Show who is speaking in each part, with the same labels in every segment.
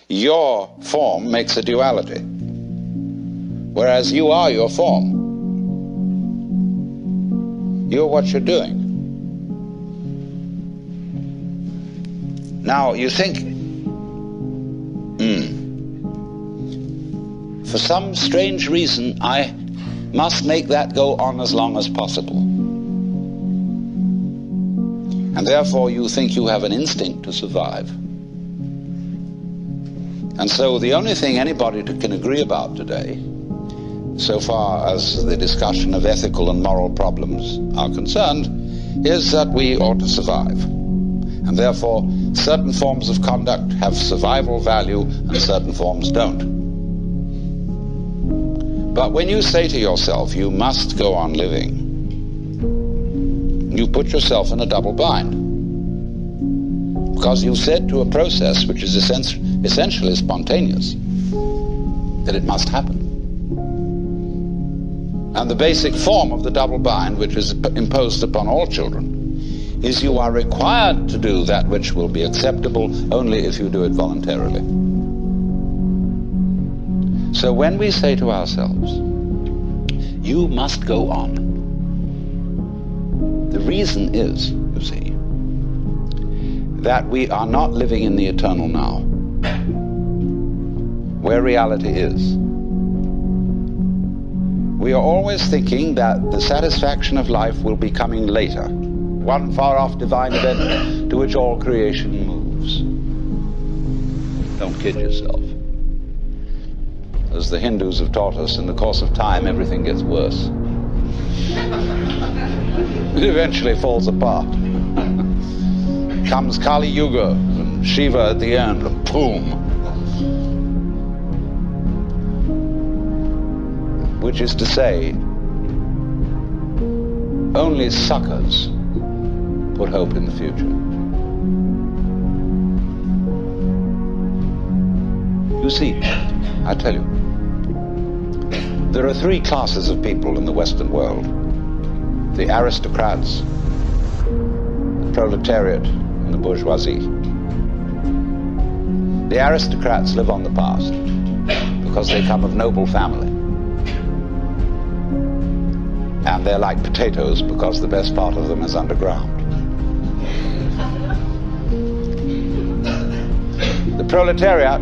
Speaker 1: Your form makes a duality, whereas you are your form. You're what you're doing. Now, you think, for some strange reason, I must make that go on as long as possible. And therefore, you think you have an instinct to survive. And so the only thing anybody can agree about today, so far as the discussion of ethical and moral problems are concerned, is that we ought to survive. And therefore, certain forms of conduct have survival value and certain forms don't. But when you say to yourself, you must go on living, you put yourself in a double bind. Because you've said to a process which is essentially spontaneous that it must happen. And the basic form of the double bind, which is imposed upon all children, is you are required to do that which will be acceptable only if you do it voluntarily. So when we say to ourselves, you must go on, the reason is, you see, that we are not living in the eternal now, where reality is. We are always thinking that the satisfaction of life will be coming later, one far-off divine event to which all creation moves. Don't kid yourself. As the Hindus have taught us, in the course of time, everything gets worse. It eventually falls apart. Comes Kali Yuga, and Shiva at the end, and boom. Which is to say, only suckers put hope in the future. You see, I tell you, there are three classes of people in the Western world: the aristocrats, the proletariat, and the bourgeoisie. The aristocrats live on the past because they come of noble family. And they're like potatoes because the best part of them is underground. The proletariat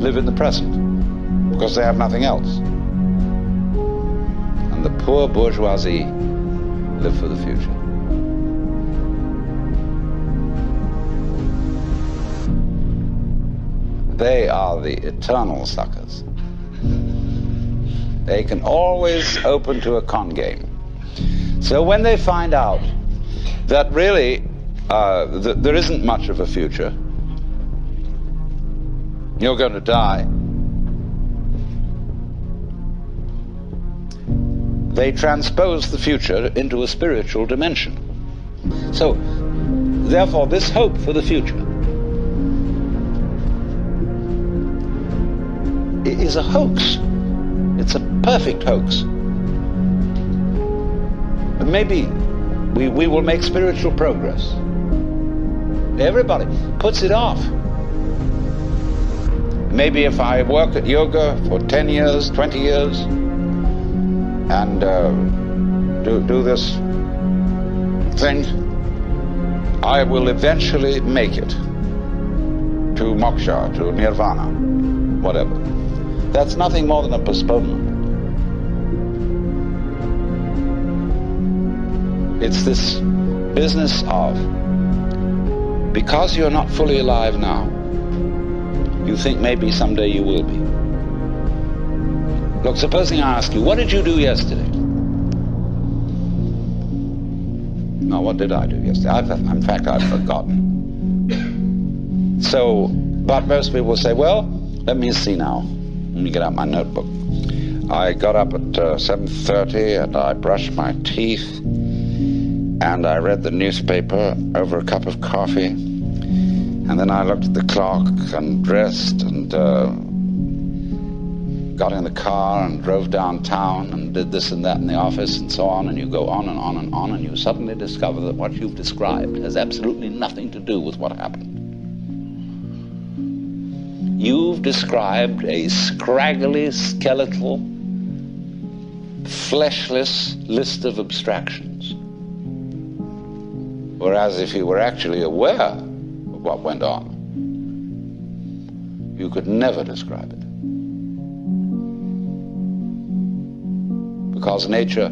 Speaker 1: live in the present because they have nothing else. And the poor bourgeoisie live for the future. They are the eternal suckers. They can always open to a con game. So when they find out that really there isn't much of a future, you're going to die, they transpose the future into a spiritual dimension. So, therefore, this hope for the future is a hoax. It's a perfect hoax. But maybe we will make spiritual progress. Everybody puts it off. Maybe if I work at yoga for 10 years, 20 years, and do this thing, I will eventually make it to moksha, to nirvana, whatever. That's nothing more than a postponement. It's this business of, because you're not fully alive now, you think maybe someday you will be. Look, supposing I ask you, what did you do yesterday? No, what did I do yesterday? In fact, I've forgotten. So, but most people say, well, let me see now. Let me get out my notebook. I got up at 7:30 and I brushed my teeth and I read the newspaper over a cup of coffee, and then I looked at the clock and dressed and got in the car and drove downtown and did this and that in the office and so on, and you go on and on and on, and you suddenly discover that what you've described has absolutely nothing to do with what happened. you've described a scraggly, skeletal, fleshless list of abstractions. Whereas if you were actually aware of what went on, you could never describe it. Because nature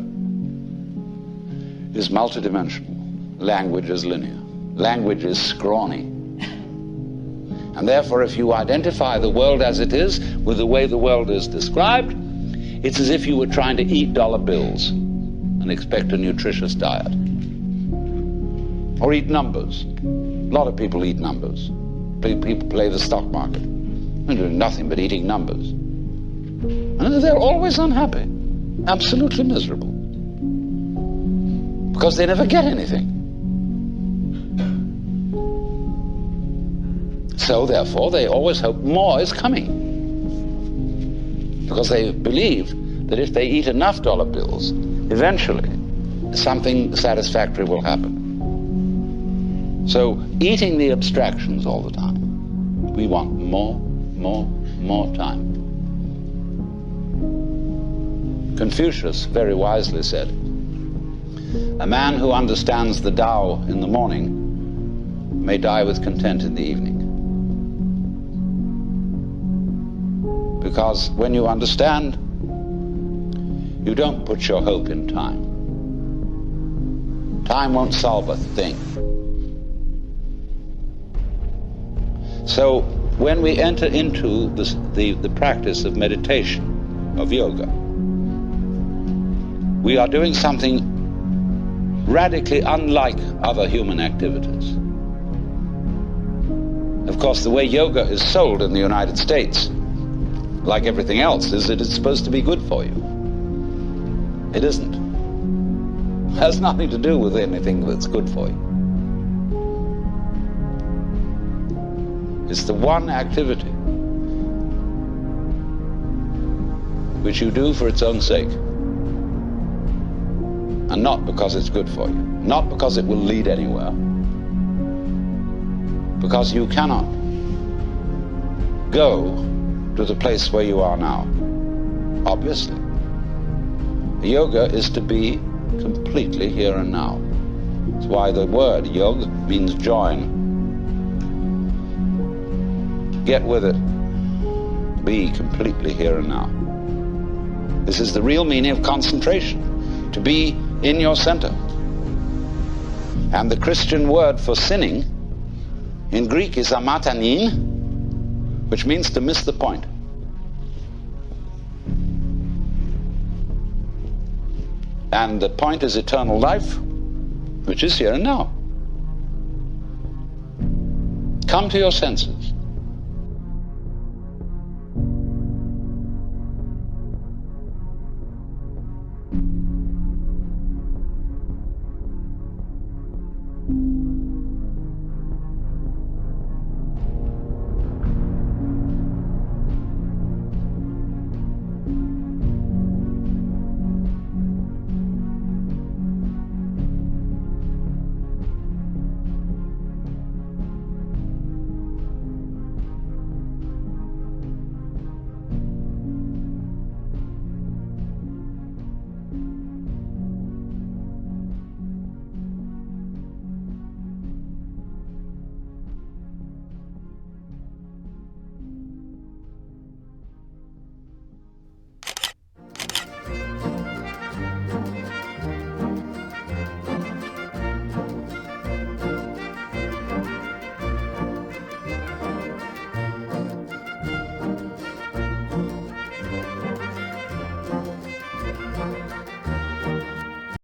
Speaker 1: is multidimensional. Language is linear. Language is scrawny. And therefore, if you identify the world as it is with the way the world is described, it's as if you were trying to eat dollar bills and expect a nutritious diet. Or eat numbers. A lot of people eat numbers. People play the stock market. They're doing nothing but eating numbers. And they're always unhappy. Absolutely miserable. Because they never get anything. So therefore, they always hope more is coming. Because they believe that if they eat enough dollar bills, eventually something satisfactory will happen. So eating the abstractions all the time. We want more time. Confucius very wisely said, a man who understands the Tao in the morning may die with content in the evening. Because when you understand, you don't put your hope in time. Time won't solve a thing. So when we enter into the practice of meditation, of yoga, we are doing something radically unlike other human activities. Of course, the way yoga is sold in the United States, like everything else, is that it's supposed to be good for you. It isn't. It has nothing to do with anything that's good for you. It's the one activity which you do for its own sake, and not because it's good for you, not because it will lead anywhere, because you cannot go to the place where you are now, obviously. Yoga is to be completely here and now. That's why the word yoga means join. Get with it. Be completely here and now. This is the real meaning of concentration, to be in your center. And the Christian word for sinning in Greek is amatanin, which means to miss the point. And the point is eternal life, which is here and now. Come to your senses.